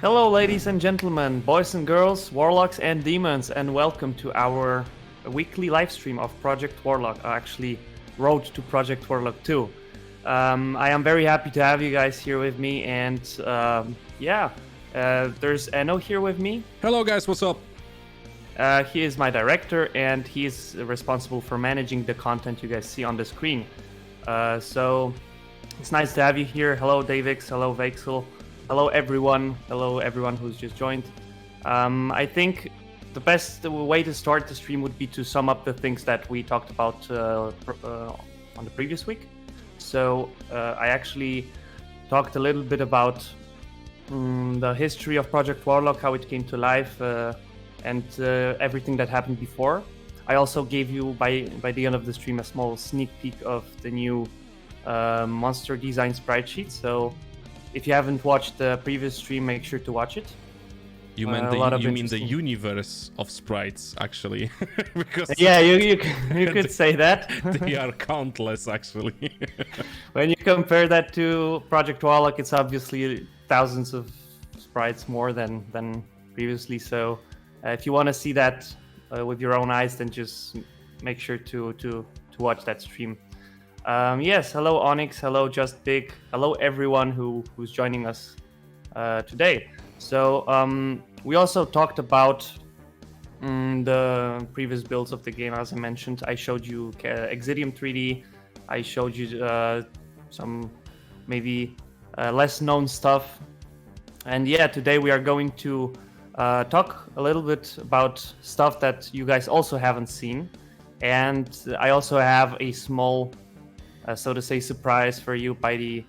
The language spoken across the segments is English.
Hello, ladies and gentlemen, boys and girls, warlocks and demons, and welcome to our weekly live stream of Project Warlock, actually, Road to Project Warlock 2. I am very happy to have you guys here with me, and there's Enno here with me. Hello guys, what's up? He is my director, and he is responsible for managing the content you guys see on the screen. So it's nice to have you here. Hello, Davix. Hello, Vexel. Hello, everyone. Hello, everyone who's just joined. I think the best way to start the stream would be to sum up the things that we talked about on the previous week. So I actually talked a little bit about the history of Project Warlock, how it came to life, and everything that happened before. I also gave you, by the end of the stream, a small sneak peek of the new monster design sprite sheet. So if you haven't watched the previous stream, make sure to watch it. You mean the universe of sprites, actually? Because yeah, you could say that. They are countless, actually. When you compare that to Project Warlock, it's obviously thousands of sprites more than previously. So if you want to see that with your own eyes, then just make sure to watch that stream. Yes, hello Onyx, hello Just Big, hello everyone who's joining us today. So we also talked about the previous builds of the game. As I mentioned, I showed you Exidium 3D, I showed you some maybe less known stuff, and yeah, today we are going to talk a little bit about stuff that you guys also haven't seen, and I also have a small so to say surprise for you by the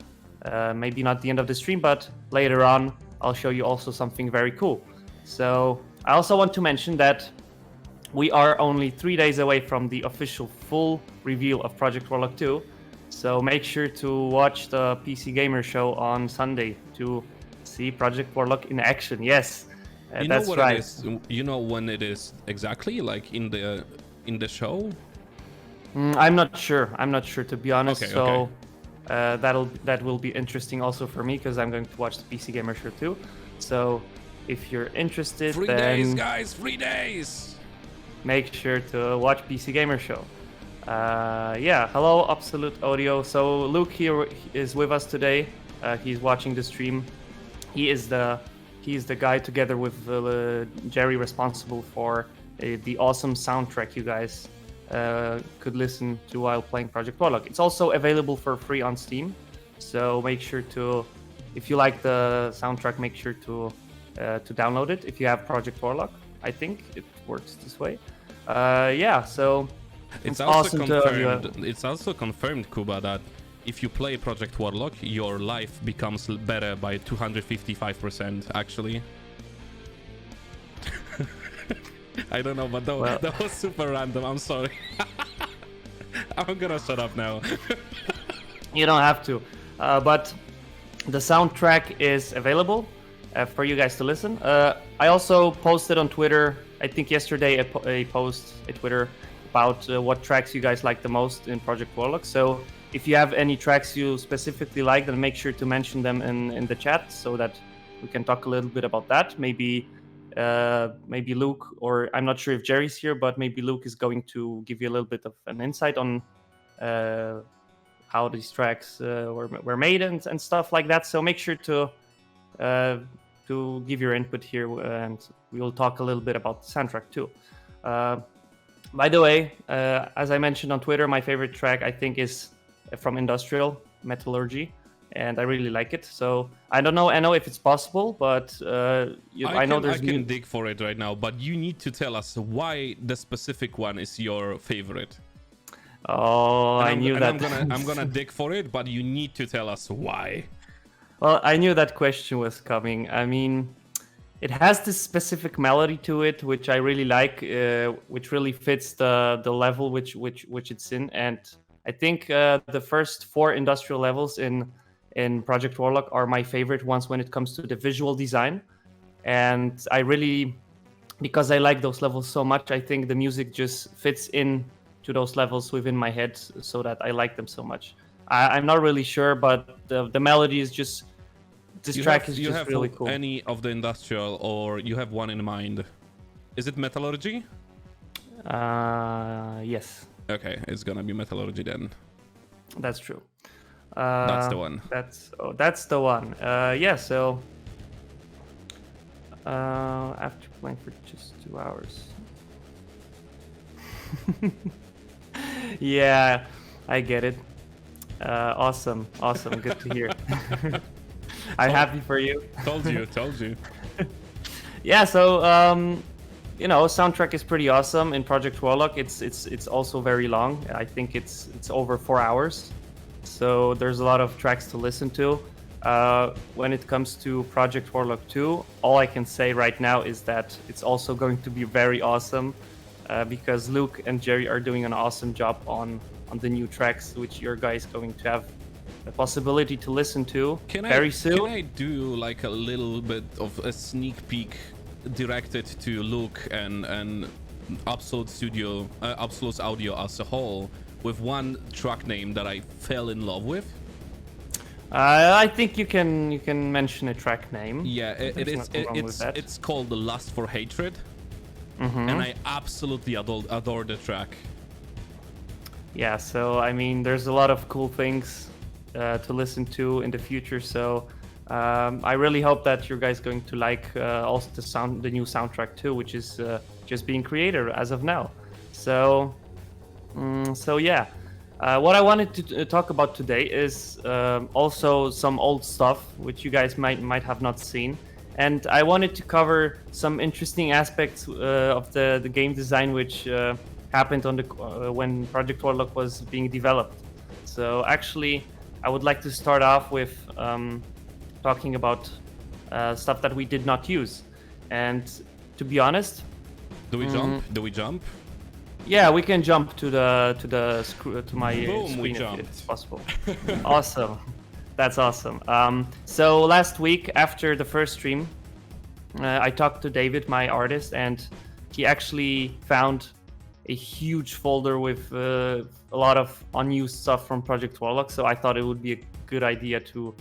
maybe not the end of the stream, but later on I'll show you also something very cool. So I also want to mention that we are only 3 days away from the official full reveal of Project Warlock 2. So make sure to watch the PC Gamer show on Sunday to see Project Warlock in action. Yes, that's right. It is? You know when it is exactly, like in the show? I'm not sure. To be honest. Okay, so that will be interesting also for me because I'm going to watch the PC Gamer show too. So if you're interested, 3 then days, guys, 3 days. Make sure to watch PC Gamer show. Yeah, hello Absolute Audio. So Luke here is with us today. He's watching the stream. He's the guy together with Jerry responsible for the awesome soundtrack you guys could listen to while playing Project Warlock. It's also available for free on Steam, so make sure to, if you like the soundtrack, make sure to download it if you have Project Warlock. I think it works this way. So it's also awesome confirmed. It's also confirmed, Kuba, that if you play Project Warlock, your life becomes better by 255%. Actually. I don't know, but that was super random. I'm sorry. I'm gonna shut up now. You don't have to, but the soundtrack is available for you guys to listen. I also posted on Twitter, I think yesterday, a post on Twitter about what tracks you guys like the most in Project Warlock. So if you have any tracks you specifically like, then make sure to mention them in the chat so that we can talk a little bit about that. Maybe Luke, or I'm not sure if Jerry's here, but maybe Luke is going to give you a little bit of an insight on how these tracks were made and stuff like that. So make sure to give your input here, and we will talk a little bit about the soundtrack too. By the way, as I mentioned on Twitter, my favorite track I think is from Industrial Metallurgy, and I really like it. So I don't know, Enno, if it's possible, but I know there's. I can dig for it right now, but you need to tell us why the specific one is your favorite. Oh, I knew that. I'm gonna dig for it, but you need to tell us why. Well, I knew that question was coming. I mean, it has this specific melody to it, which I really like, which really fits the level which it's in, and I think the first 4 industrial levels in Project Warlock are my favorite ones when it comes to the visual design. And I really, because I like those levels so much, I think the music just fits in to those levels within my head so that I like them so much. I'm not really sure, but the melody is just This track is you just have really cool. any of the industrial, or you have one in mind? Is it metallurgy? Yes. Okay, it's gonna be metallurgy then. That's true. That's the one. That's the one. Yeah. So after playing for just 2 hours. Yeah, I get it. Awesome. Good to hear. I'm happy for you. Told you. Yeah. So soundtrack is pretty awesome in Project Warlock. It's also very long. I think it's over 4 hours. So there's a lot of tracks to listen to. When it comes to Project Warlock 2, all I can say right now is that it's also going to be very awesome because Luke and Jerry are doing an awesome job on the new tracks, which your guys going to have the possibility to listen to very soon. Can I do like a little bit of a sneak peek directed to Luke and Absolute Audio as a whole, with one track name that I fell in love with? I think you can mention a track name. Yeah, it's called The Lust for Hatred, and I absolutely adore the track. Yeah, so I mean, there's a lot of cool things to listen to in the future. So I really hope that you guys going to like also the new soundtrack too, which is just being created as of now. So yeah. What I wanted to talk about today is also some old stuff which you guys might have not seen, and I wanted to cover some interesting aspects of the game design which happened on the when Project Warlock was being developed. So actually, I would like to start off with talking about stuff that we did not use, and to be honest, do we jump? Yeah, we can jump to my Boom, screen if it's possible. Awesome, that's awesome. So last week after the first stream, I talked to David, my artist, and he actually found a huge folder with a lot of unused stuff from Project Warlock. So I thought it would be a good idea to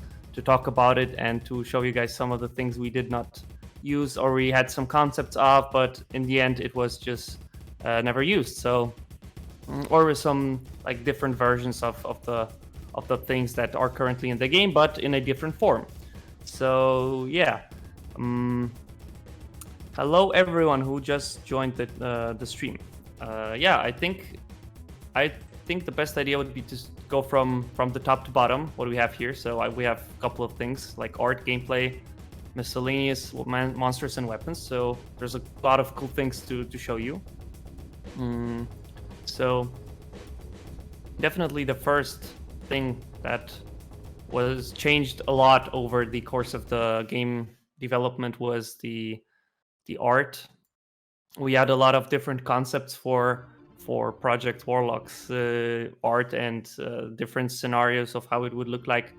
talk about it and to show you guys some of the things we did not use or we had some concepts of, but in the end it was just never used. So, or with some like different versions of the things that are currently in the game, but in a different form. So yeah, hello everyone who just joined the stream. Yeah, I think the best idea would be to go from the top to bottom. What do we have here? So we have a couple of things like art, gameplay, miscellaneous, monsters, and weapons. So there's a lot of cool things to show you. So definitely the first thing that was changed a lot over the course of the game development was the art. We had a lot of different concepts for Project Warlock's art and different scenarios of how it would look like,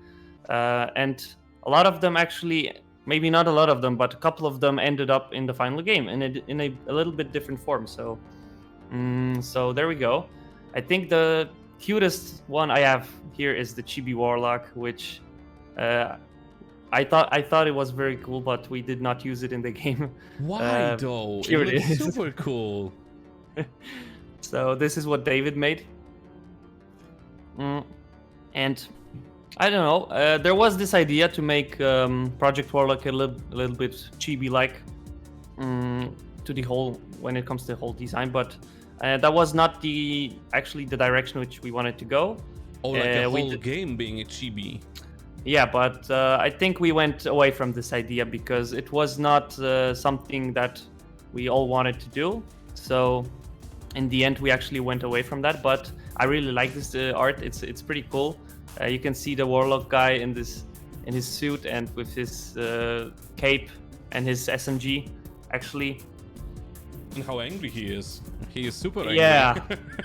and a lot of them actually, maybe not a lot of them, but a couple of them ended up in the final game in a little bit different form. So so there we go. I think the cutest one I have here is the Chibi Warlock, which I thought it was very cool, but we did not use it in the game. Why though? Here it it looks is. super cool. So this is what David made. And I don't know. There was this idea to make Project Warlock a little bit chibi-like to the whole when it comes to the whole design, but that was not actually the direction which we wanted to go. Oh, like a whole game being a chibi. Yeah, but I think we went away from this idea because it was not something that we all wanted to do. So in the end, we actually went away from that. But I really like this art. It's pretty cool. You can see the Warlock guy in his suit and with his cape and his SMG. Actually, and how angry he is. He is super angry. Yeah,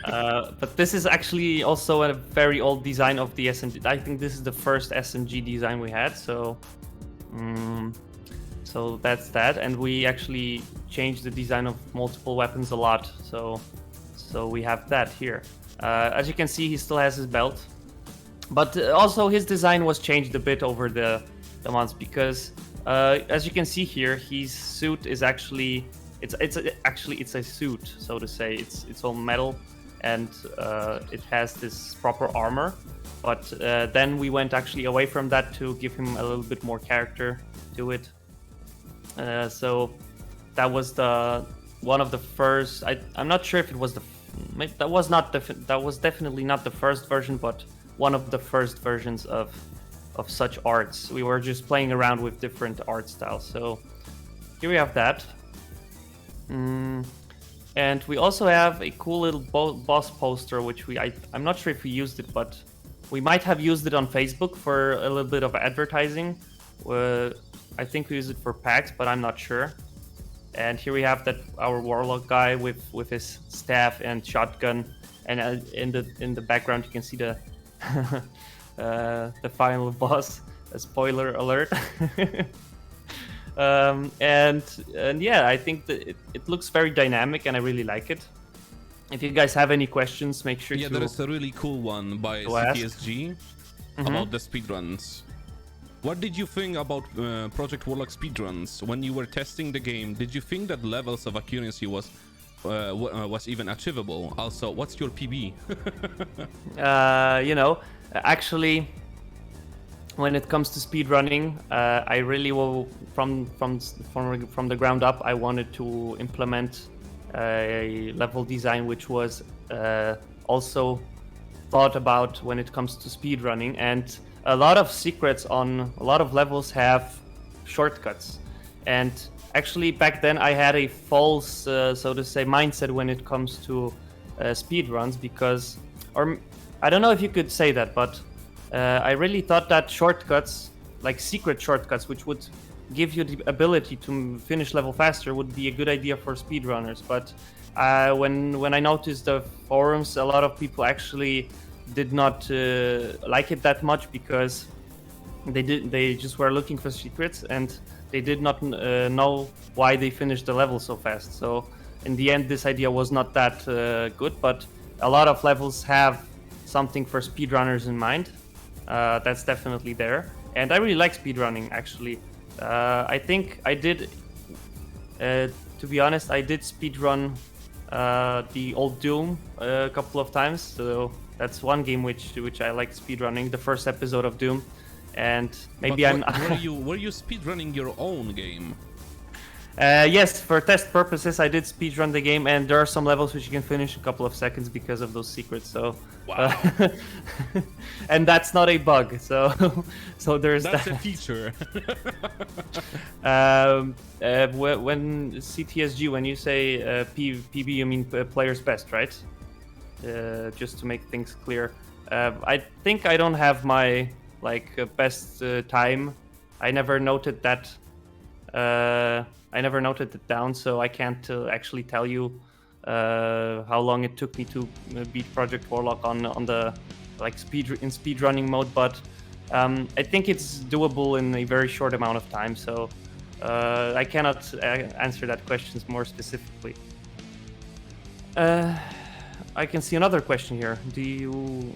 but this is actually also a very old design of the SMG. I think this is the first SMG design we had. So, so that's that. And we actually changed the design of multiple weapons a lot. So we have that here. As you can see, he still has his belt, but also his design was changed a bit over the the mods, because as you can see here, his suit is actually it's a suit, so to say. It's all metal, and it has this proper armor. But then we went actually away from that to give him a little bit more character to it. So that was the one of the first. I'm not sure if it was that was definitely not the first version, but one of the first versions of such arts. We were just playing around with different art styles. So here we have that. And we also have a cool little boss poster, which I'm not sure if we used it, but we might have used it on Facebook for a little bit of advertising. I think we used it for packs, but I'm not sure. And here we have our Warlock guy with his staff and shotgun, and in the background you can see the the final boss. A spoiler alert. And yeah, I think that it looks very dynamic, and I really like it. If you guys have any questions, make sure to... Yeah, there is a really cool one by CTSG about the speedruns. What did you think about Project Warlock speedruns? When you were testing the game, did you think that levels of accuracy was even achievable? Also, what's your PB? Actually, when it comes to speedrunning, I really will, from the ground up, I wanted to implement a level design which was also thought about when it comes to speedrunning. And a lot of secrets on a lot of levels have shortcuts. And actually, back then I had a false, so to say, mindset when it comes to speedruns, because, or I don't know if you could say that, but I really thought that shortcuts, like secret shortcuts, which would give you the ability to finish level faster, would be a good idea for speedrunners. But when I noticed the forums, a lot of people actually did not like it that much, because they just were looking for secrets, and they did not know why they finished the level so fast. So in the end, this idea was not that good, but a lot of levels have something for speedrunners in mind. That's definitely there, and I really like speedrunning, actually. I think I did, to be honest, I did speedrun the old Doom a couple of times, so that's one game which I like speedrunning, the first episode of Doom. And maybe were you speedrunning your own game? Yes, for test purposes, I did speedrun the game, and there are some levels which you can finish in a couple of seconds because of those secrets. So, wow. And that's not a bug. So there's that's that. A feature. When CTSG, when you say PB, you mean player's best, right? Just to make things clear, I think I don't have my best time. I never noted that. I never noted it down, so I can't actually tell you how long it took me to beat Project Warlock on the speedrunning mode. But I think it's doable in a very short amount of time. So I cannot answer that question more specifically. I can see another question here. Do you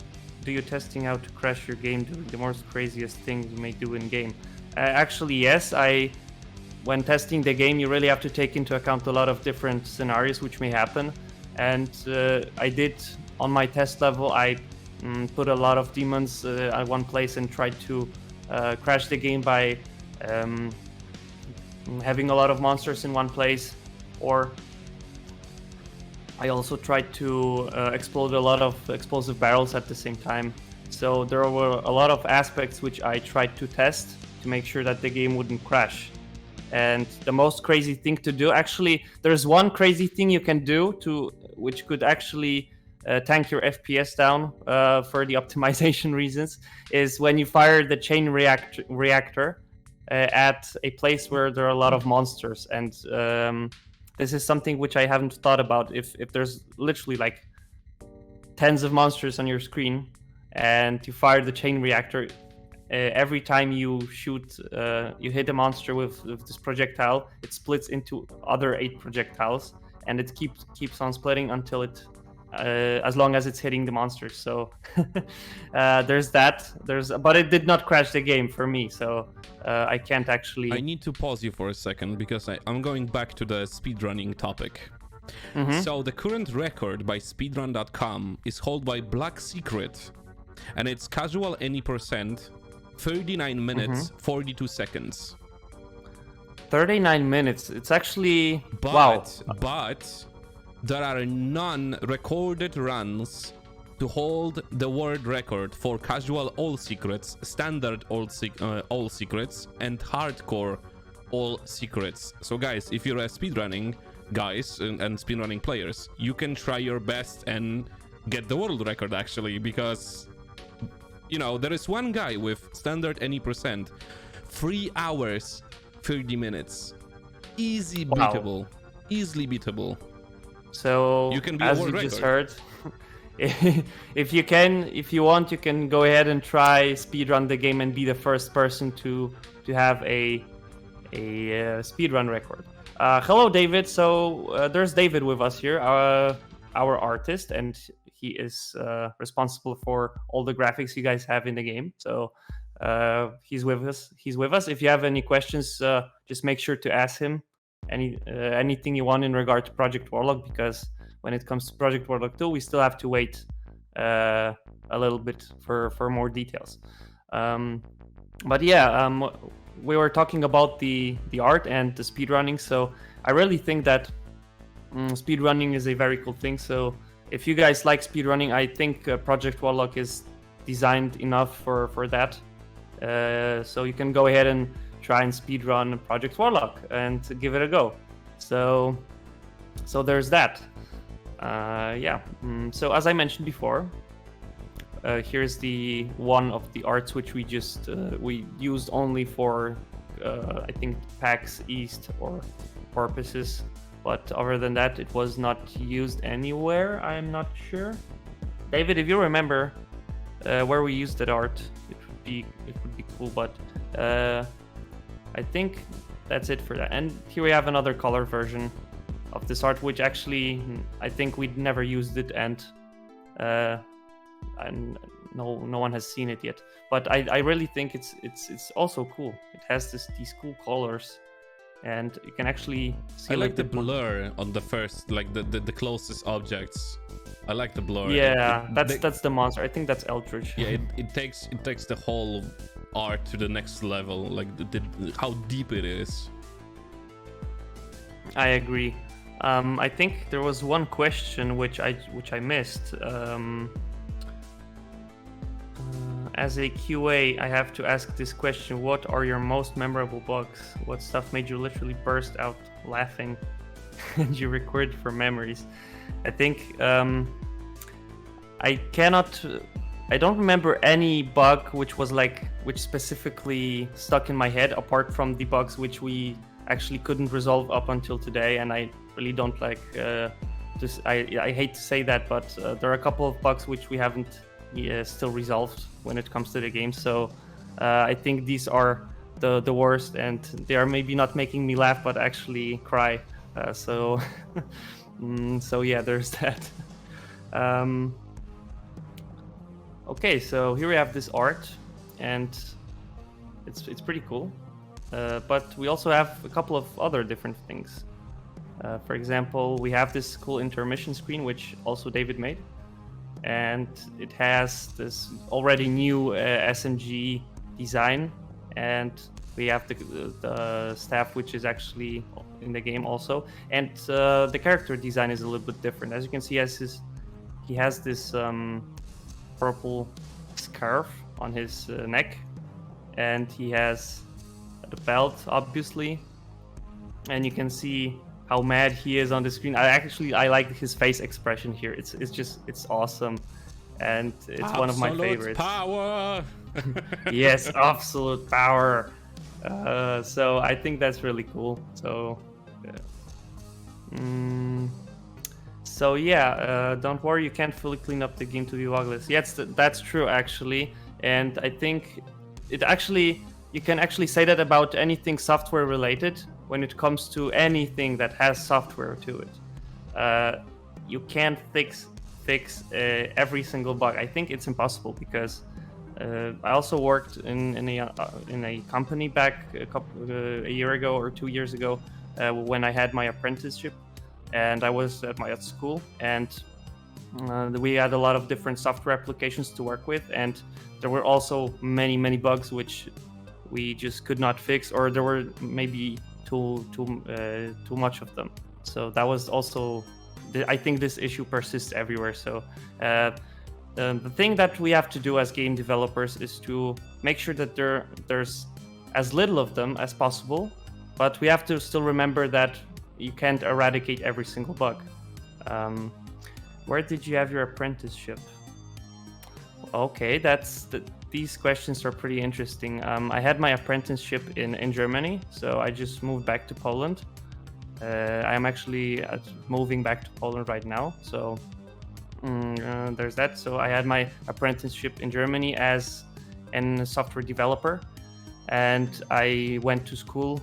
testing how to crash your game doing the most craziest things you may do in game? Actually, yes. When testing the game, you really have to take into account a lot of different scenarios which may happen. And I did, on my test level, I put a lot of demons at one place and tried to crash the game by having a lot of monsters in one place. Or I also tried to explode a lot of explosive barrels at the same time. So there were a lot of aspects which I tried to test to make sure that the game wouldn't crash. And the most crazy thing to do, actually, there's one crazy thing you can do which could actually tank your FPS down for the optimization reasons, is when you fire the chain reactor at a place where there are a lot of monsters. And this is something which I haven't thought about. If there's literally like tens of monsters on your screen and you fire the chain reactor, every time you shoot, you hit a monster with this projectile, it splits into other 8 projectiles, and it keeps on splitting until it as long as it's hitting the monsters. So there's that. But it did not crash the game for me, so I can't actually. I need to pause you for a second because I'm going back to the speedrunning topic. So the current record by speedrun.com is held by Black Secret, and it's casual any percent, 39 minutes 42 seconds. 39 minutes. It's actually wow. But there are none recorded runs to hold the world record for casual all secrets, standard all secrets, and hardcore all secrets. So guys, if you're a speedrunning guys and speedrunning players, you can try your best and get the world record actually, because you know there is one guy with standard any percent, 3 hours 30 minutes, easily beatable. So you can be as you just heard, if you want, you can go ahead and try speedrun the game and be the first person to have a speedrun record. Hello, David. So there's David with us here, our artist, and he is responsible for all the graphics you guys have in the game. So he's with us. If you have any questions, just make sure to ask him anything you want in regard to Project Warlock, because when it comes to Project Warlock 2, we still have to wait a little bit for more details. But yeah, we were talking about the art and the speedrunning, so I really think that speedrunning is a very cool thing. So if you guys like speedrunning, I think Project Warlock is designed enough for that. So you can go ahead and try and speedrun Project Warlock and give it a go. So there's that. So as I mentioned before, here's the one of the arts which we used only for I think PAX East or purposes, but other than that it was not used anywhere. I'm not sure. David, if you remember where we used that art, it would be cool, but I think that's it for that. And here we have another color version of this art, which actually I think we'd never used it, and no one has seen it yet. But I really think it's also cool. It has these cool colors, and you can actually see. I like the blur on the first, like the closest objects. I like the blur. Yeah, that's the monster. I think that's Eldritch. Yeah, it takes the whole art to the next level, like how deep it is. I agree. I think there was one question which I missed. As a QA, I have to ask this question: what are your most memorable bugs? What stuff made you literally burst out laughing and you record for memories? I think I don't remember any bug which specifically stuck in my head, apart from the bugs which we actually couldn't resolve up until today. And I really don't like I hate to say that, but there are a couple of bugs which we haven't still resolved when it comes to the game. So I think these are the worst, and they are maybe not making me laugh but actually cry. So yeah, there's that. Okay, so here we have this art, and it's pretty cool. But we also have a couple of other different things. For example, we have this cool intermission screen, which also David made, and it has this already new SMG design, and we have the staff which is actually in the game also, and the character design is a little bit different. As you can see, he has this purple scarf on his neck, and he has the belt, obviously, and you can see how mad he is on the screen. I like his face expression here. It's awesome, and it's absolute one of my favorites. Power. Yes, absolute power. So I think that's really cool. So don't worry, you can't fully clean up the game to be bugless. Yes, that's true actually, and I think you can actually say that about anything software related. When it comes to anything that has software to it, you can't fix fix every single bug. I think it's impossible because I also worked in a company back a year ago or 2 years ago when I had my apprenticeship, and I was at school, and we had a lot of different software applications to work with, and there were also many bugs which we just could not fix, or there were maybe too much of them. So that was also, I think this issue persists everywhere. So the thing that we have to do as game developers is to make sure that there's as little of them as possible, but we have to still remember that you can't eradicate every single bug. Where did you have your apprenticeship? Okay, these questions are pretty interesting. I had my apprenticeship in Germany, so I just moved back to Poland. I am actually moving back to Poland right now, so there's that. So I had my apprenticeship in Germany as a software developer, and I went to school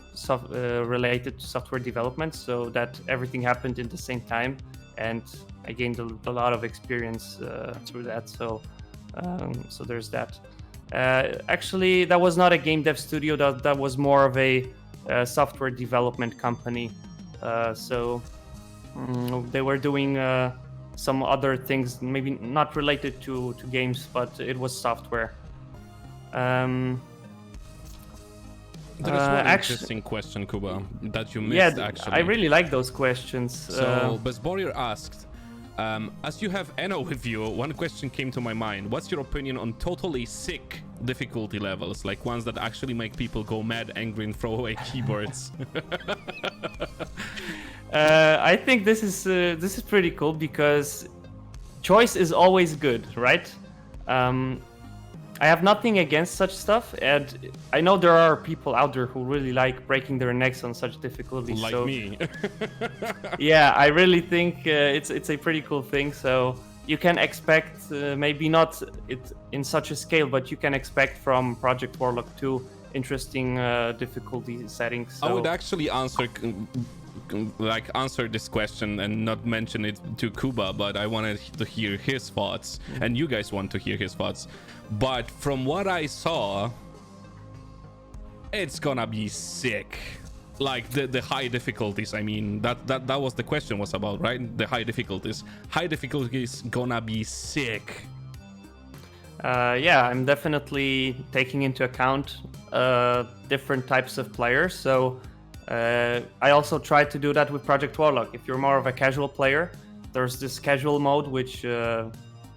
related to software development, so that everything happened in the same time, and I gained a lot of experience through that. So there's that. Actually, that was not a game dev studio. That was more of a software development company. So they were doing some other things, maybe not related to games, but it was software. There is one interesting question, Kuba, that you missed, actually. I really like those questions. So, Besborier asked, as you have Enno with you, one question came to my mind. What's your opinion on totally sick difficulty levels, like ones that actually make people go mad, angry, and throw away keyboards? I think this is pretty cool because choice is always good, right? I have nothing against such stuff, and I know there are people out there who really like breaking their necks on such difficulties. Like me. Yeah, I really think it's a pretty cool thing. So you can expect, maybe not it in such a scale, but you can expect from Project Warlock 2 interesting difficulty settings. So... I would actually answer this question and not mention it to Kuba, but I wanted to hear his thoughts, and you guys want to hear his thoughts. But from what I saw, it's gonna be sick. Like the high difficulties. I mean, that was the question was about, right? The high difficulties. High difficulties gonna be sick. Yeah, I'm definitely taking into account different types of players. So I also tried to do that with Project Warlock. If you're more of a casual player, there's this casual mode which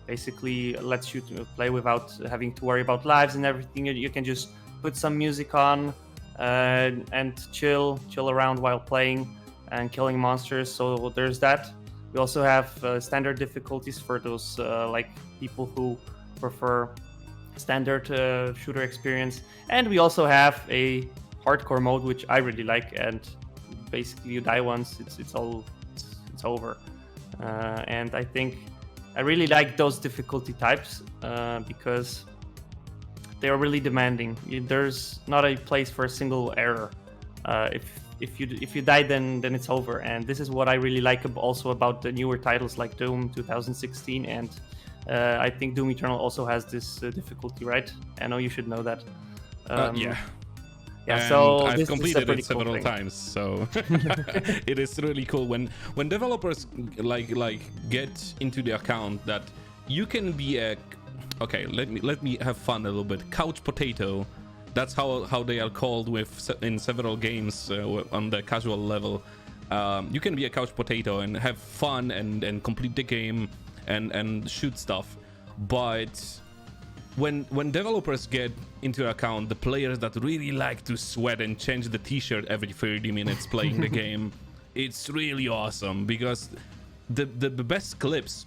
basically lets you to play without having to worry about lives and everything. You can just put some music on and chill around while playing and killing monsters. So there's that. We also have standard difficulties for those like people who prefer standard shooter experience, and we also have a hardcore mode which I really like, and basically you die once, it's over. And I think I really like those difficulty types because they are really demanding. There's not a place for a single error. If you die, then it's over. And this is what I really like also about the newer titles like Doom 2016, and I think Doom Eternal also has this difficulty, right? I know you should know that. Yeah. Yeah, and so I've completed it cool several thing. times, so it is really cool when developers like get into the account that you can be a let me have fun a little bit. Couch potato, that's how they are called in several games on the casual level. You can be a couch potato and have fun and complete the game and shoot stuff, but when developers get into account the players that really like to sweat and change the t-shirt every 30 minutes playing the game, it's really awesome, because the best clips,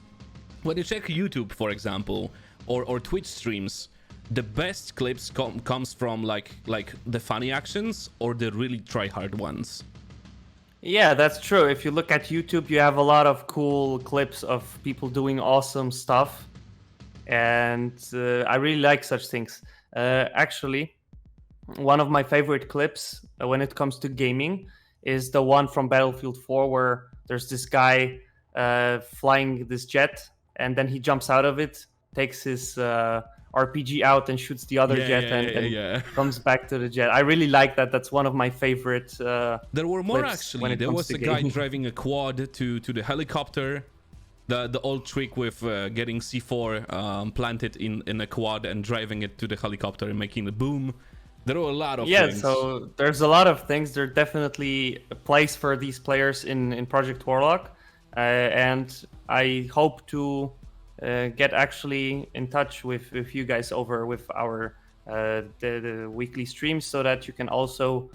when you check YouTube, for example, or Twitch streams, the best clips comes from like the funny actions or the really try-hard ones. Yeah, that's true. If you look at YouTube, you have a lot of cool clips of people doing awesome stuff, and I really like such things. Actually, one of my favorite clips when it comes to gaming is the one from Battlefield 4 where there's this guy flying this jet, and then he jumps out of it, takes his RPG out and shoots the other jet, and comes back to the jet. I really like that. That's one of my favorite. There were more actually. There was a guy driving a quad to the helicopter. The old trick with getting C4 planted in a quad and driving it to the helicopter and making the boom. There are a lot of things. Yeah, so there's a lot of things. There's definitely a place for these players in Project Warlock, and I hope to get actually in touch with you guys over with our the weekly streams, so that you can also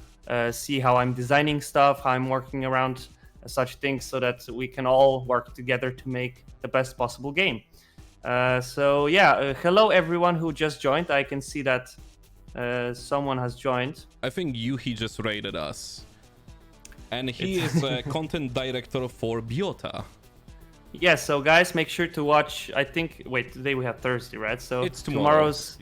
see how I'm designing stuff, how I'm working around such things, so that we can all work together to make the best possible game. So yeah, hello everyone who just joined. I can see that someone has joined. I think he just raided us. And he is a content director for B.I.O.T.A. Yeah, so guys, make sure to watch. I think, wait, today we have Thursday, right? So it's tomorrow's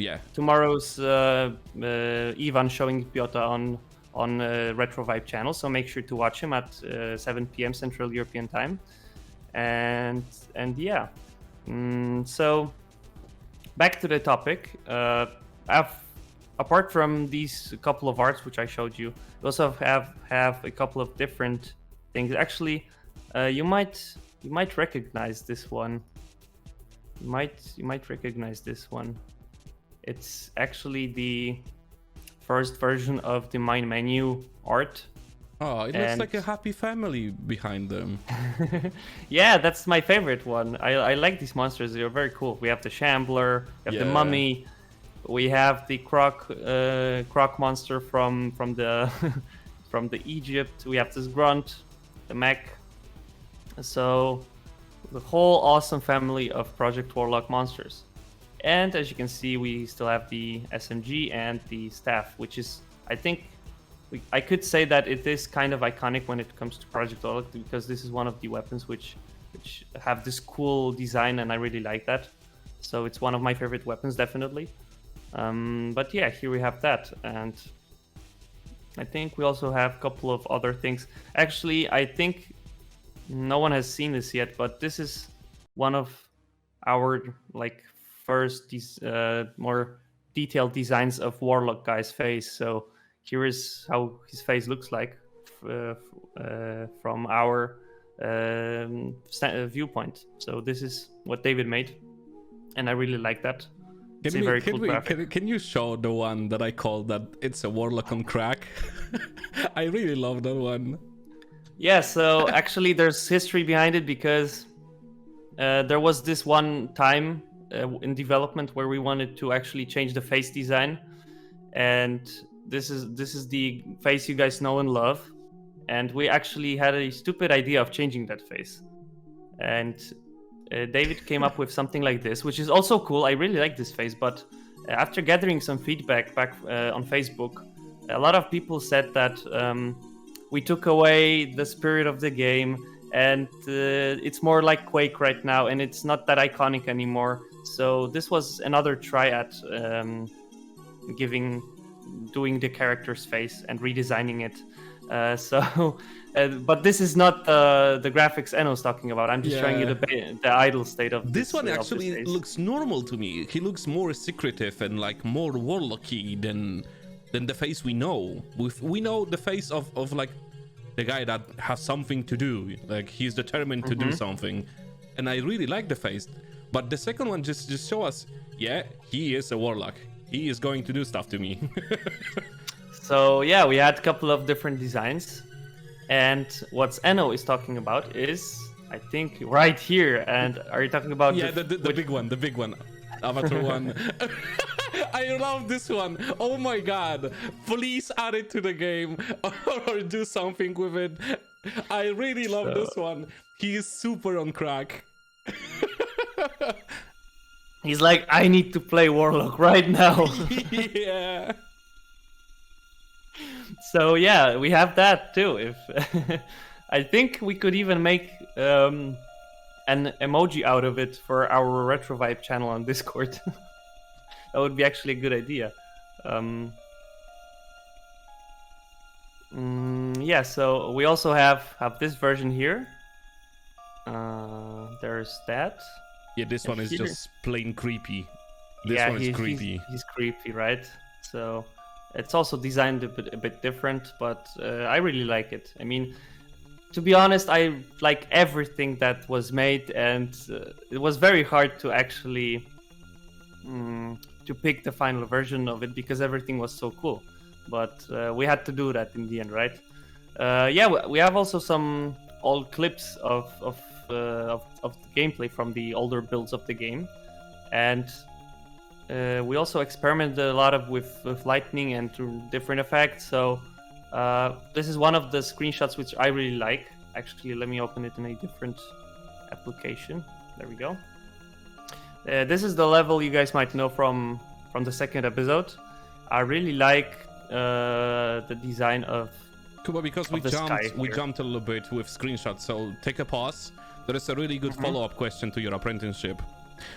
Ivan showing B.I.O.T.A on Retrovibe channel. So make sure to watch him at 7 p.m. Central European time. And yeah, so back to the topic. Apart from these couple of arts which I showed you, we also have a couple of different things. Actually, you might recognize this one. You might recognize this one. It's actually the first version of the main menu art. Oh, it looks like a happy family behind them. Yeah, that's my favorite one. I like these monsters. They're very cool. We have the Shambler, we have the Mummy, we have the Croc monster from the from the Egypt. We have this Grunt, the Mech. So the whole awesome family of Project Warlock monsters. And as you can see, we still have the SMG and the staff, which is, I think, I could say that it is kind of iconic when it comes to Project Warlock, because this is one of the weapons which have this cool design, and I really like that. So it's one of my favorite weapons, definitely. But yeah, here we have that, and I think we also have a couple of other things. Actually, I think no one has seen this yet, but this is one of our first more detailed designs of Warlock guy's face. So here is how his face looks like from our viewpoint. So this is what David made, and I really like that. It's a very cool graphic. Can you show the one that I called that it's a Warlock on crack? I really love that one. Yeah, so actually there's history behind it, because there was this one time in development where we wanted to actually change the face design, and this is the face you guys know and love, and we actually had a stupid idea of changing that face, and David came up with something like this, which is also cool. I really like this face, but after gathering some feedback back on Facebook, a lot of people said that we took away the spirit of the game, and it's more like Quake right now, and it's not that iconic anymore. So this was another try at doing the character's face and redesigning it. But this is not the graphics Enno's talking about. I'm just showing you the idle state of this one. Actually looks normal to me. He looks more secretive and like more warlocky than the face we know. We know the face of like the guy that has something to do. Like he's determined to do something, and I really like the face. But the second one just show us, yeah, he is a warlock. He is going to do stuff to me. So yeah, we had a couple of different designs, and what Enno is talking about is, I think, right here. And are you talking about the big one, Avatar one? I love this one. Oh my god, please add it to the game or do something with it. I really love this one. He is super on crack. He's like, I need to play Warlock right now. Yeah. So yeah, we have that too. If I think we could even make an emoji out of it for our Retrovibe channel on Discord. That would be actually a good idea. Yeah, so we also have this version here. There's that. Yeah, this one is just plain creepy. This yeah, one is creepy. He's creepy, right? So it's also designed a bit different, but I really like it. I mean, to be honest, I like everything that was made, and it was very hard to actually to pick the final version of it because everything was so cool. But we had to do that in the end, right? Yeah, we have also some old clips of the gameplay from the older builds of the game, and we also experimented a lot with lightning and different effects. So this is one of the screenshots which I really like. Actually, let me open it in a different application. There we go. This is the level you guys might know from the second episode. I really like the design of Kuba, because we jumped a little bit with screenshots, so take a pause. There is a really good follow-up question to your apprenticeship.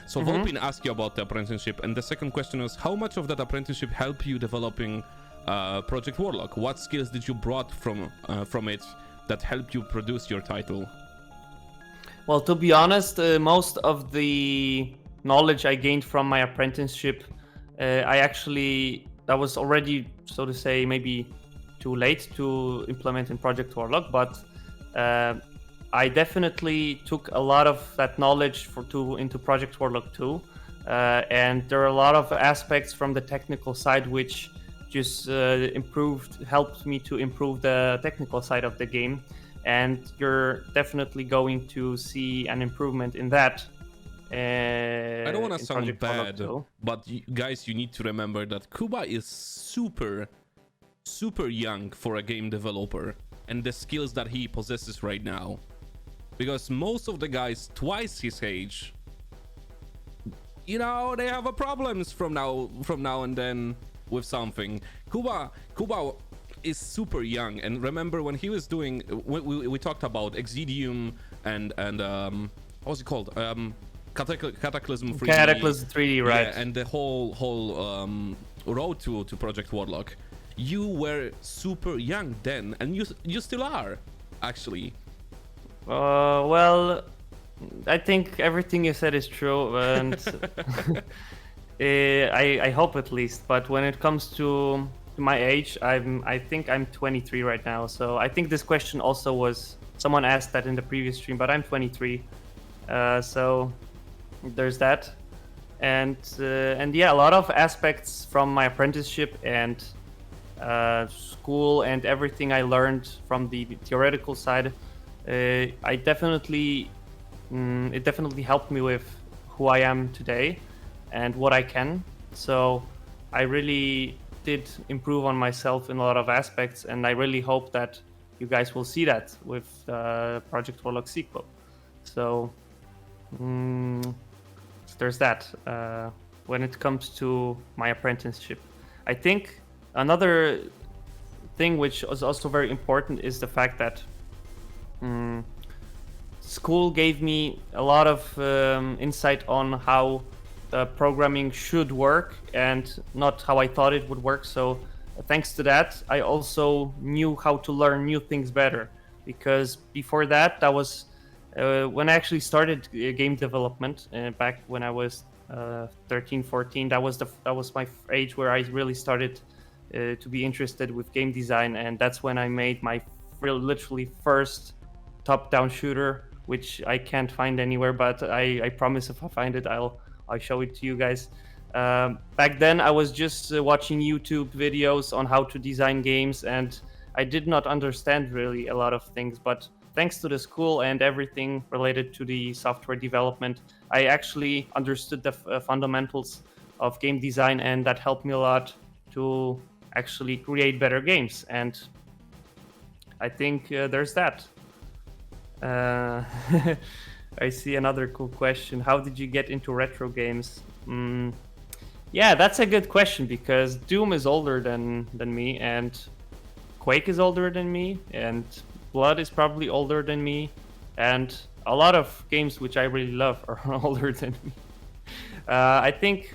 So Volpin asked you about the apprenticeship, and the second question was, how much of that apprenticeship helped you developing Project Warlock? What skills did you brought from it that helped you produce your title? Well, to be honest, most of the knowledge I gained from my apprenticeship, that was already, so to say, maybe too late to implement in Project Warlock, but I definitely took a lot of that knowledge into Project Warlock 2, and there are a lot of aspects from the technical side which just helped me to improve the technical side of the game, and you're definitely going to see an improvement in that. I don't want to sound bad, but guys, you need to remember that Kuba is super young for a game developer, and the skills that he possesses right now, because most of the guys twice his age, you know, they have problems from now and then with something. Kuba is super young, and remember when he was doing, we talked about Exidium and what was it called, Cataclysm 3D. Cataclysm 3D, right? Yeah, and the whole road to Project Warlock. You were super young then, and you still are, actually. Well, I think everything you said is true, and I hope at least. But when it comes to my age, I think I'm 23 right now. So I think this question also was, someone asked that in the previous stream, but I'm 23. So there's that, and yeah, a lot of aspects from my apprenticeship and school and everything I learned from the theoretical side, it definitely helped me with who I am today and what I can. So I really did improve on myself in a lot of aspects, and I really hope that you guys will see that with Project Warlock sequel. So there's that. When it comes to my apprenticeship, I think another thing which is also very important is the fact that school gave me a lot of insight on how the programming should work and not how I thought it would work. So thanks to that, I also knew how to learn new things better, because before that was when I actually started game development back when I was 13, 14. That was my age where I really started to be interested with game design, and that's when I made my literally first top-down shooter, which I can't find anywhere, but I promise if I find it, I'll show it to you guys. Back then, I was just watching YouTube videos on how to design games, and I did not understand really a lot of things, but thanks to the school and everything related to the software development, I actually understood the fundamentals of game design, and that helped me a lot to actually create better games. And I think there's that. I see another cool question. How did you get into retro games? Yeah, that's a good question, because Doom is older than me, and Quake is older than me, and Blood is probably older than me, and a lot of games which I really love are older than me. I think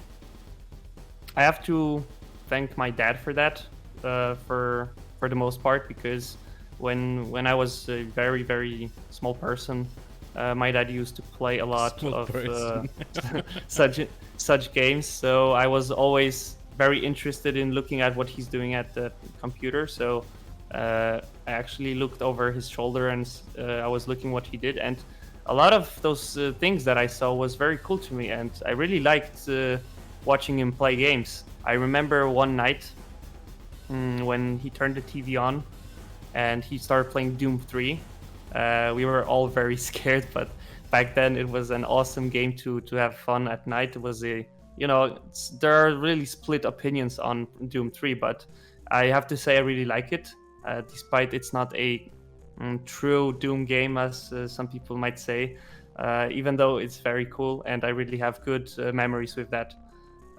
I have to thank my dad for that, for the most part, because when I was a very, very small person, My dad used to play a lot Small of person. such games, so I was always very interested in looking at what he's doing at the computer. So I actually looked over his shoulder and I was looking what he did, and a lot of those things that I saw was very cool to me, and I really liked watching him play games. I remember one night when he turned the TV on and he started playing Doom 3. We were all very scared, but back then it was an awesome game to have fun at night. It was there are really split opinions on Doom 3, but I have to say I really like it, despite it's not a true Doom game, as some people might say, even though it's very cool and I really have good memories with that.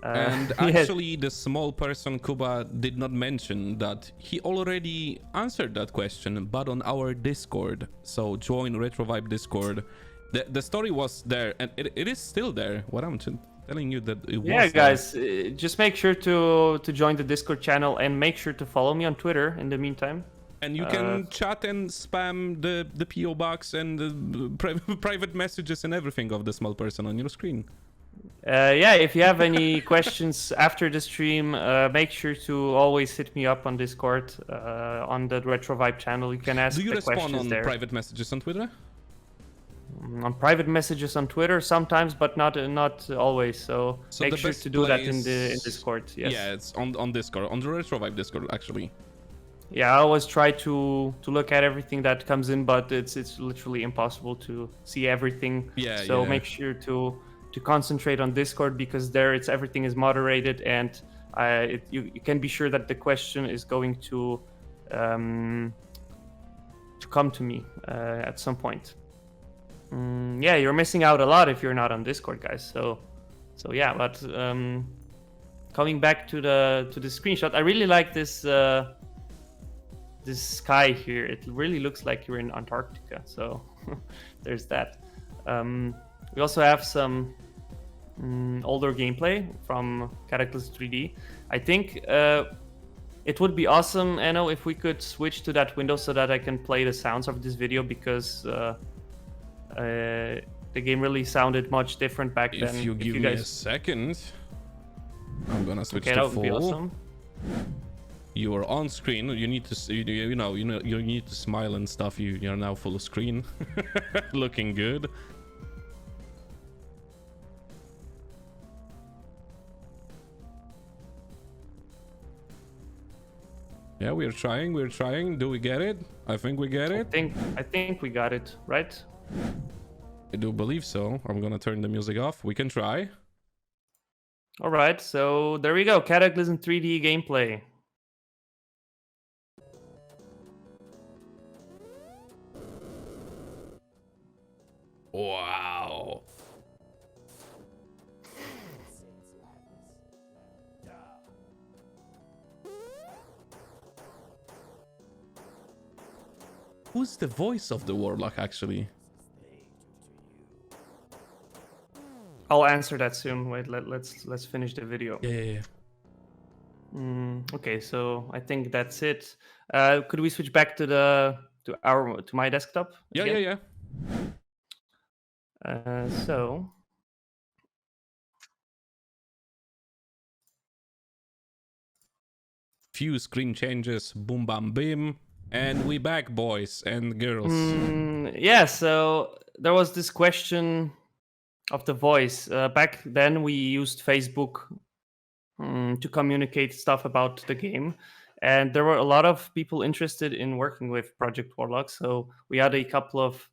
And actually, the small person Kuba did not mention that he already answered that question, but on our Discord. So join Retrovibe Discord. The story was there, and it is still there. What I'm telling you that it was. Yeah, guys, just make sure to join the Discord channel and make sure to follow me on Twitter in the meantime. And you can chat and spam the PO box and the private messages and everything of the small person on your screen. Yeah, if you have any questions after the stream, make sure to always hit me up on Discord, on the Retrovibe channel. You can ask the questions there. Do you respond on private messages on Twitter? On private messages on Twitter sometimes, but not always. So make sure to do that in Discord. Yes. Yeah, it's on Discord, on the Retrovibe Discord actually. Yeah, I always try to look at everything that comes in, but it's literally impossible to see everything. Yeah. So make sure to concentrate on Discord, because there everything is moderated, and you can be sure that the question is going to come to me at some point. Yeah, you're missing out a lot if you're not on Discord, guys. So yeah, but coming back to the screenshot, I really like this this sky here. It really looks like you're in Antarctica. So there's that. We also have some older gameplay from Cataclysm 3D. I think it would be awesome, Enno, if we could switch to that window so that I can play the sounds of this video, because the game really sounded much different back then. If you give me a second, I'm gonna switch to full. Be awesome. You are on screen. You need to, you need to smile and stuff. You're now full screen, looking good. Yeah, we're trying. Do we get it? I think we get it. I think we got it, right? I do believe so. I'm gonna turn the music off. We can try. All right, so there we go. Cataclysm 3D gameplay. Wow. Who's the voice of the Warlock, actually? I'll answer that soon. Wait, let's finish the video. Yeah. Okay, so I think that's it. Could we switch back to my desktop? Yeah. So. Few screen changes, boom bam bim, and we back, boys and girls. Yeah, so there was this question of the voice. Back then we used Facebook to communicate stuff about the game, and there were a lot of people interested in working with Project Warlock, so we had a couple of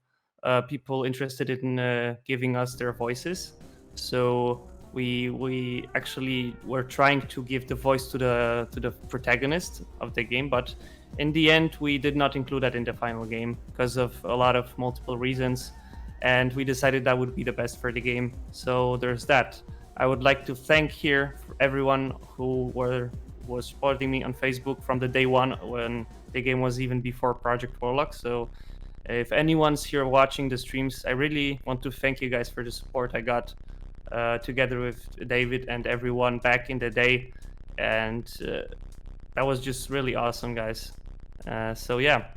people interested in giving us their voices. So we actually were trying to give the voice to the protagonist of the game, but in the end we did not include that in the final game because of a lot of multiple reasons, and we decided that would be the best for the game. So there's that. I would like to thank here everyone who was supporting me on Facebook from the day one when the game was even before Project Warlock. So if anyone's here watching the streams, I really want to thank you guys for the support I got together with David and everyone back in the day, and that was just really awesome, guys. So yeah,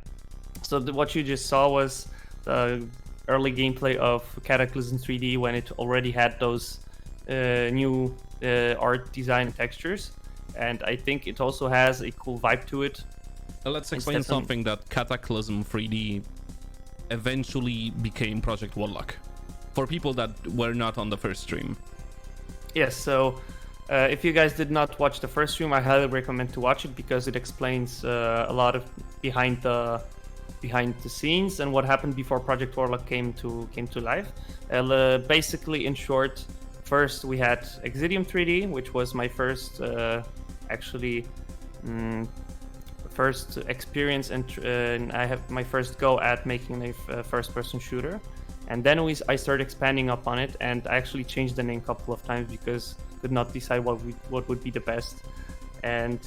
so what you just saw was the early gameplay of Cataclysm 3D when it already had those new art design textures, and I think it also has a cool vibe to it. Let's explain something that Cataclysm 3D eventually became Project Warlock for people that were not on the first stream. Yes, so if you guys did not watch the first stream, I highly recommend to watch it because it explains a lot of behind the scenes and what happened before Project Warlock came to life. Basically, in short, first we had Exidium 3D, which was my first first experience, and I have my first go at making a first-person shooter. And then I started expanding up on it, and I actually changed the name a couple of times because could not decide what would be the best. And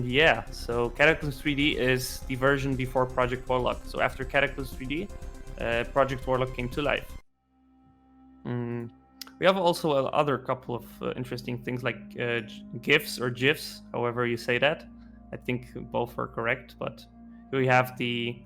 yeah, so Cataclysm 3D is the version before Project Warlock. So after Cataclysm 3D, Project Warlock came to life. We have also other couple of interesting things like GIFs or GIFs, however you say that. I think both are correct, but we have the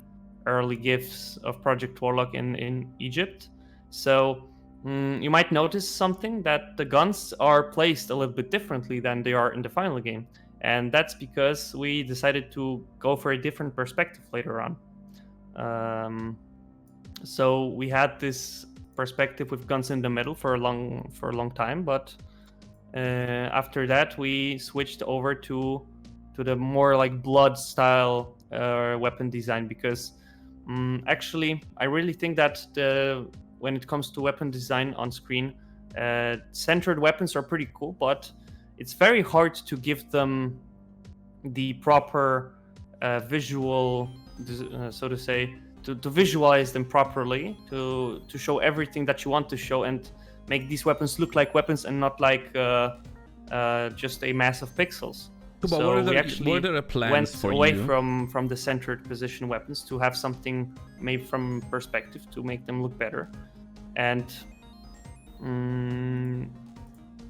early GIFs of Project Warlock in Egypt. So you might notice something that the guns are placed a little bit differently than they are in the final game. And that's because we decided to go for a different perspective later on. So we had this perspective with guns in the middle for a long time, but after that we switched over to the more like blood style weapon design because actually I really think that when it comes to weapon design on screen, centered weapons are pretty cool, but it's very hard to give them the proper visual, so to say, to visualize them properly, to show everything that you want to show and make these weapons look like weapons and not like just a mass of pixels. But so were there plans went for away you? from the centered position weapons to have something made from perspective to make them look better. And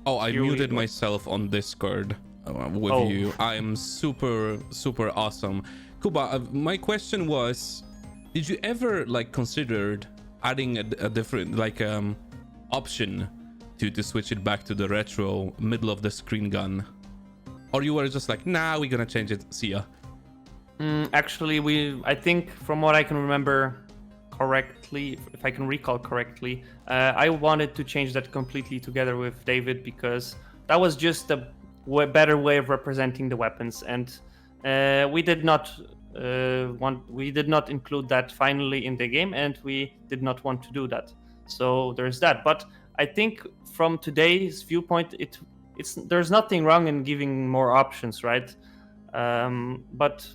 I muted myself on Discord with you. I am super awesome. Kuba, my question was, did you ever like considered adding a different option to switch it back to the retro middle of the screen gun? Or you were just like, nah, we're gonna change it, see ya? Actually, I think from what I can remember correctly, if I can recall correctly, I wanted to change that completely together with David because that was just a better way of representing the weapons, and we did not include that finally in the game, and we did not want to do that. So there's that. But I think from today's viewpoint, there's nothing wrong in giving more options, right? But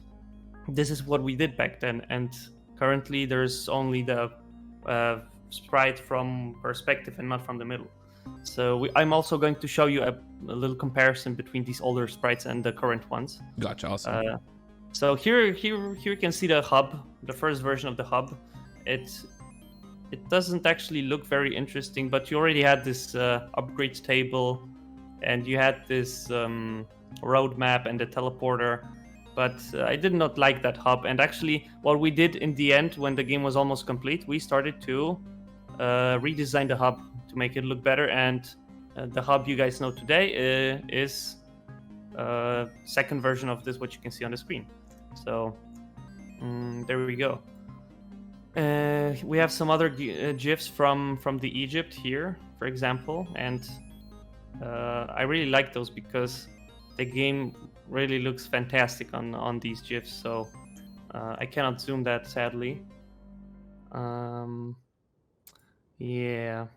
this is what we did back then, and currently there's only the sprite from perspective and not from the middle. So I'm also going to show you a little comparison between these older sprites and the current ones. Gotcha, awesome. So here you can see the hub, the first version of the hub. It doesn't actually look very interesting, but you already had this upgrade table, and you had this roadmap and the teleporter, but I did not like that hub. And actually, what we did in the end, when the game was almost complete, we started to redesign the hub to make it look better. And the hub you guys know today is second version of this, what you can see on the screen. So there we go. We have some other GIFs from the Egypt here, for example, and I really like those because the game really looks fantastic on these GIFs. So I cannot zoom that, sadly. Yeah.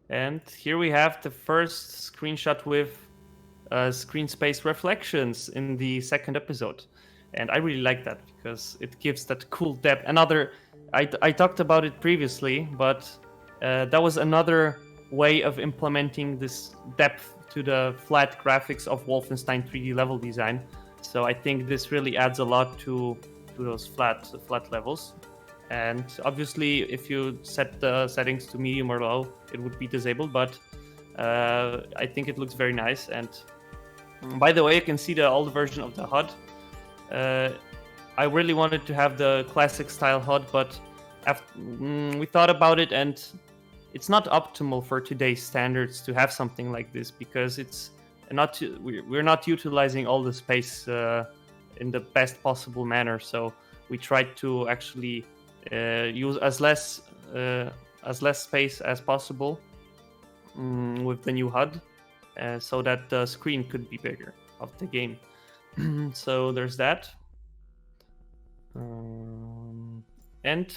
And here we have the first screenshot with screen space reflections in the second episode. And I really like that because it gives that cool depth. I talked about it previously, but that was another way of implementing this depth to the flat graphics of Wolfenstein 3D level design. So I think this really adds a lot to those flat levels. And obviously, if you set the settings to medium or low, it would be disabled. But I think it looks very nice. And by the way, you can see the old version of the HUD. I really wanted to have the classic style HUD, but we thought about it, and it's not optimal for today's standards to have something like this, because it's not we're not utilizing all the space in the best possible manner. So we tried to actually use as less space as possible with the new HUD, so that the screen could be bigger of the game. So there's that. And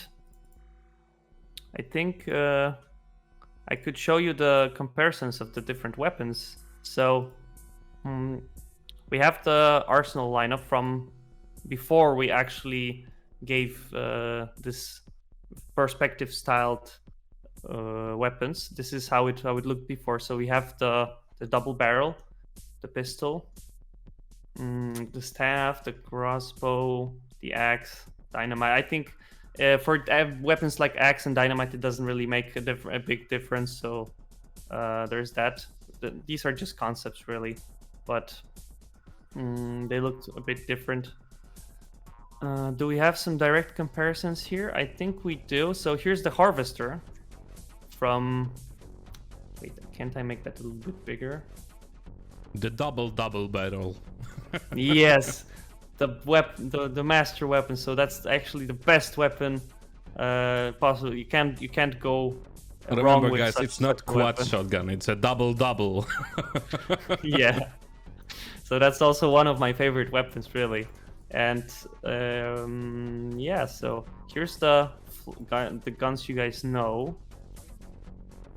I think I could show you the comparisons of the different weapons. So we have the arsenal lineup from before we actually gave this perspective styled weapons. This is how it looked before. So we have the double barrel, the pistol, the staff, the crossbow, the axe, dynamite. I think for weapons like axe and dynamite, it doesn't really make a big difference. So there's that. These are just concepts, really, but they looked a bit different. Do we have some direct comparisons here? I think we do. So here's the harvester from... Wait, can't I make that a little bit bigger? The double barrel. Yes, the master weapon. So that's actually the best weapon possible. You can't go wrong with guys, it's not quad shotgun. It's a double. Yeah. So that's also one of my favorite weapons, really. And yeah, so here's the guns you guys know.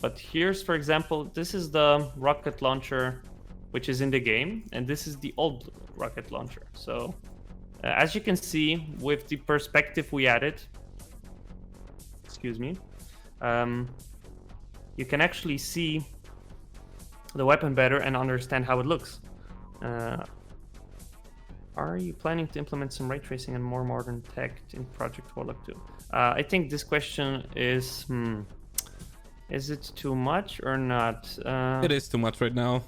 But here's, for example, this is the rocket launcher, which is in the game, and this is the old rocket launcher. So as you can see, with the perspective we added, excuse me, you can actually see the weapon better and understand how it looks. Are you planning to implement some ray tracing and more modern tech in Project Warlock 2? I think this question is it too much or not? It is too much right now.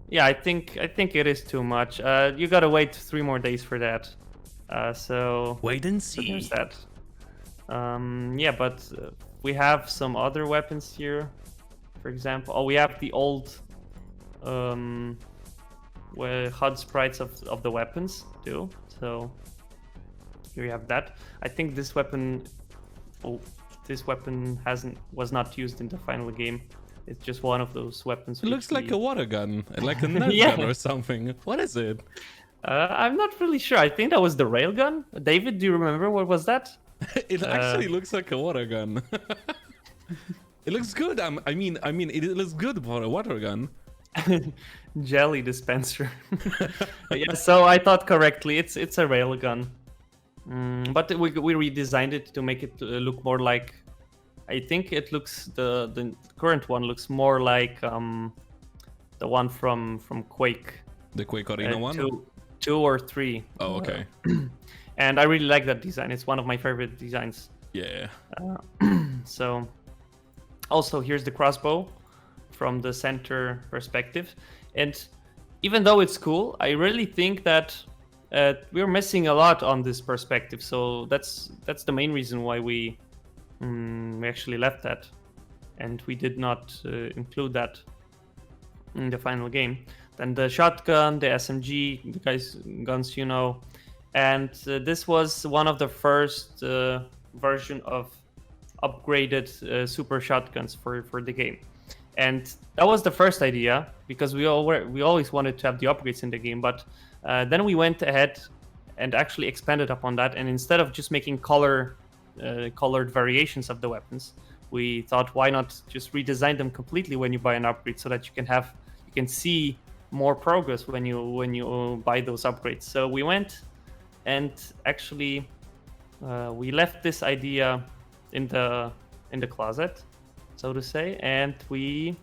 Yeah, I think it is too much. You gotta wait 3 more days for that. So wait and see. So there's that. Yeah, but we have some other weapons here. For example, we have the old HUD sprites of the weapons too. So here you have that. I think this weapon, was not used in the final game. It's just one of those weapons. It looks like a water gun, like a Nerf gun or something. What is it? I'm not really sure. I think that was the railgun. David, do you remember what was that? It actually looks like a water gun. It looks good. I mean, it looks good for a water gun. Jelly dispenser. Yeah, so I thought correctly. It's a railgun. But we redesigned it to make it look more like... I think it looks... The current one looks more like the one from Quake. The Quake Arena one? 2 or 3. Oh, okay. And I really like that design. It's one of my favorite designs. Yeah. So, also here's the crossbow from the center perspective. And even though it's cool, I really think that we're missing a lot on this perspective. So that's the main reason why we actually left that, and we did not include that in the final game. Then the shotgun, the SMG, the guns, you know. And this was one of the first version of upgraded super shotguns for the game. And that was the first idea, because we always wanted to have the upgrades in the game. But then we went ahead and actually expanded upon that. And instead of just making colored variations of the weapons, we thought, why not just redesign them completely when you buy an upgrade, so that you can see more progress when you buy those upgrades. So we went and actually we left this idea in the closet, so to say, and we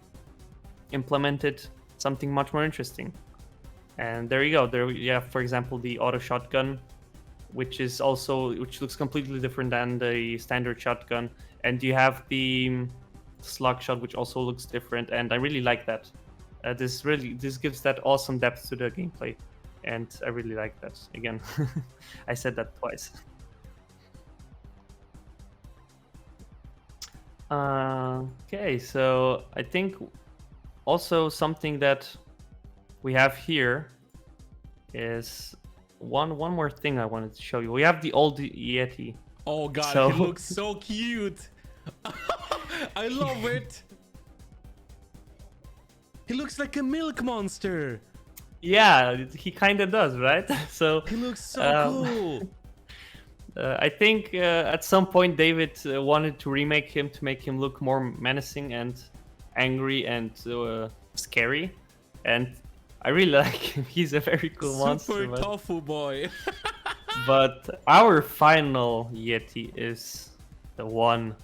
implemented something much more interesting. And there you go. There you have, for example, the auto shotgun, which looks completely different than the standard shotgun. And you have the slug shot, which also looks different. And I really like that. This gives that awesome depth to the gameplay. and I really like that. Again, I said that twice. Okay, so I think also something that we have here is one more thing I wanted to show you. We have the old Yeti. Oh god, So... he looks so cute. I love it. He looks like a milk monster. Yeah, he kind of does, right? So he looks so cool. I think at some point David wanted to remake him to make him look more menacing and angry and scary, and I really like him. He's a very cool monster. Super tofu boy. But our final Yeti is the one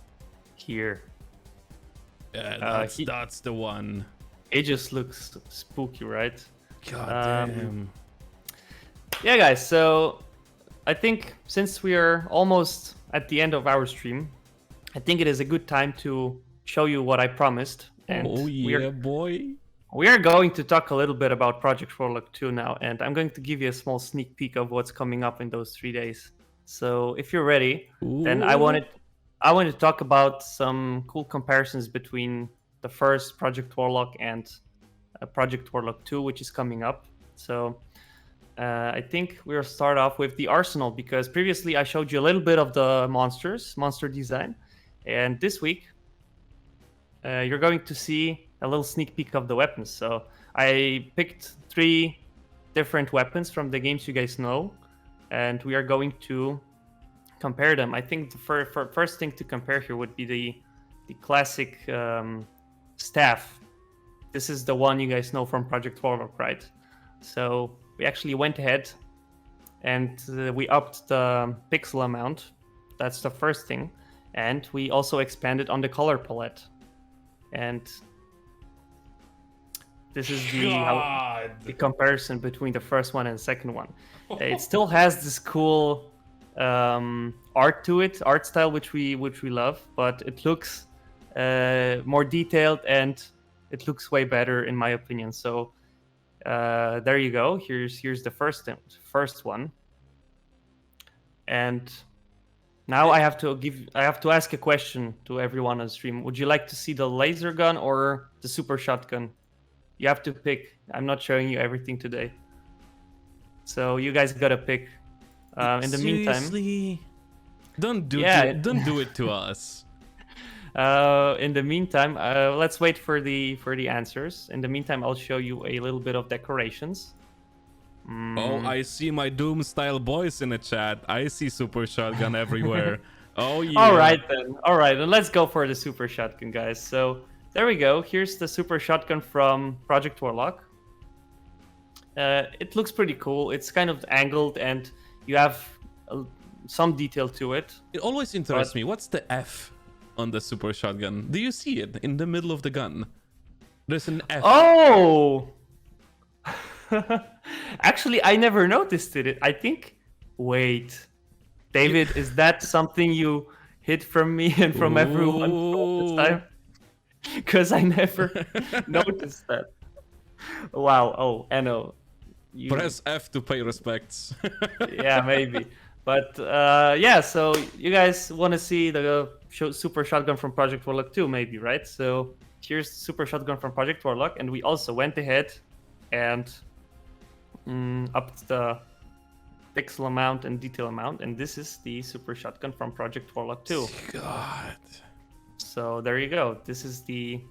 here. Yeah, that's the one. It just looks spooky, right? God damn. Yeah, guys, so I think since we are almost at the end of our stream, I think it is a good time to show you what I promised. And oh yeah, boy. We are going to talk a little bit about Project Warlock 2 now, and I'm going to give you a small sneak peek of what's coming up in those 3 days. So if you're ready, then I wanted to talk about some cool comparisons between the first Project Warlock and Project Warlock 2, which is coming up. So I think we'll start off with the arsenal, because previously I showed you a little bit of the monster design, and this week you're going to see a little sneak peek of the weapons. So I picked 3 different weapons from the games you guys know, and we are going to compare them. I think the first thing to compare here would be the classic staff. This is the one you guys know from Project Warlock, right? So we actually went ahead and we upped the pixel amount. That's the first thing. And we also expanded on the color palette. And this is the comparison between the first one and the second one. It still has this cool art to it, art style, which we love, but it looks more detailed and it looks way better in my opinion. So there you go. Here's the first one. And now I have to ask a question to everyone on stream. Would you like to see the laser gun or the super shotgun? You have to pick. I'm not showing you everything today, so you guys gotta pick. In the meantime, don't do it to us. In the meantime, let's wait for the answers. In the meantime, I'll show you a little bit of decorations. Oh, I see my Doom style boys in the chat. I see super shotgun everywhere. Oh yeah. All right, then let's go for the super shotgun, guys. So there we go. Here's the super shotgun from Project Warlock. It looks pretty cool. It's kind of angled and you have some detail to it. It always interests me. What's the F on the super shotgun? Do you see it in the middle of the gun? There's an F. Oh! Actually, I never noticed it. I think... Wait. David, is that something you hid from me and from everyone all this time? Because I never noticed that. Wow. Oh, Enno. Press F to pay respects. Yeah, maybe. But yeah, so you guys want to see the super shotgun from Project Warlock 2, maybe, right? So here's the super shotgun from Project Warlock, and we also went ahead and upped the pixel amount and detail amount, and this is the super shotgun from Project Warlock 2. God. So there you go. This is the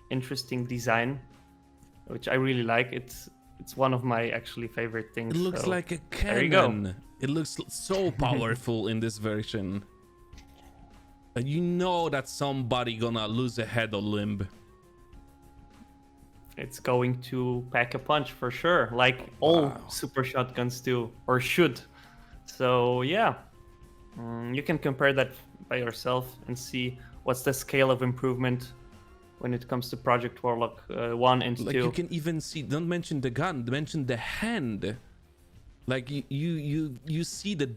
interesting design, which I really like. It's one of my actually favorite things. It looks like a cannon. There you go. It looks so powerful in this version. And you know that somebody gonna lose a head or limb. It's going to pack a punch for sure, like all super shotguns do, or should. So yeah, you can compare that by yourself and see what's the scale of improvement when it comes to Project Warlock 1 and 2. Like you can even see, don't mention the gun, mention the hand. Like you see the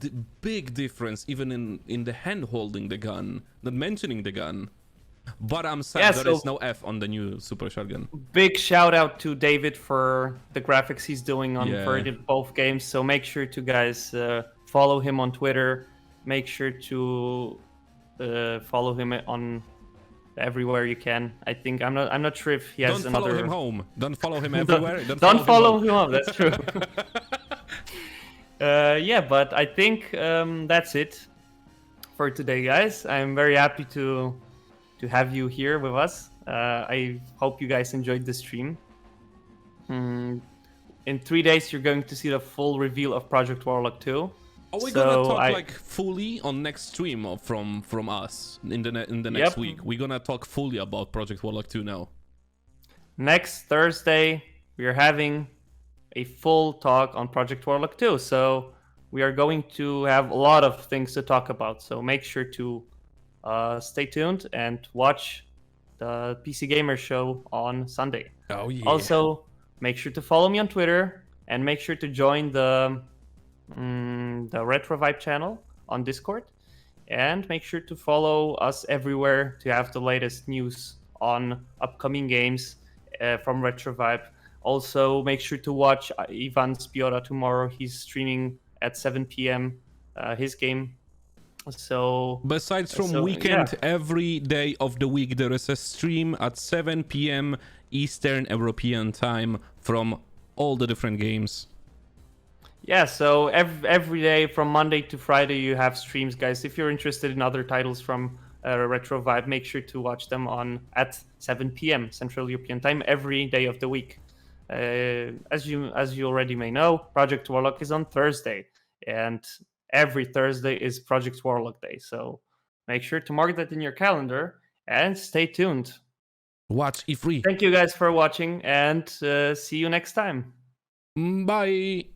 big difference even in the hand holding the gun, not mentioning the gun. But I'm sad there is no F on the new Super Shotgun. Big shout out to David for the graphics he's doing on for both games. So make sure to guys follow him on Twitter. Make sure to follow him on everywhere you can. I think I'm not sure if he has another. Don't follow him home. Don't follow him everywhere. Don't follow him home. That's true. Yeah, but I think that's it for today, guys. I'm very happy to have you here with us. I hope you guys enjoyed the stream. In 3 days, you're going to see the full reveal of Project Warlock 2. Are we gonna talk like fully on next stream or from us in the next week? We're gonna talk fully about Project Warlock 2 now. Next Thursday, we are having a full talk on Project Warlock 2. So we are going to have a lot of things to talk about. So make sure to stay tuned and watch the PC Gamer Show on Sunday. Oh yeah. Also, make sure to follow me on Twitter and make sure to join the Retrovibe channel on Discord, and make sure to follow us everywhere to have the latest news on upcoming games from Retrovibe. Also, make sure to watch Ivan's B.I.O.T.A tomorrow. He's streaming at 7 p.m. His game. So besides from weekend, every day of the week there is a stream at 7 p.m. Eastern European time from all the different games. Yeah, so every day from Monday to Friday you have streams, guys. If you're interested in other titles from Retrovibe, make sure to watch them at 7 p.m. Central European time every day of the week. As you already may know, Project Warlock is on Thursday, and every Thursday is Project Warlock Day. So make sure to mark that in your calendar and stay tuned. Watch E3. Thank you guys for watching, and see you next time. Bye.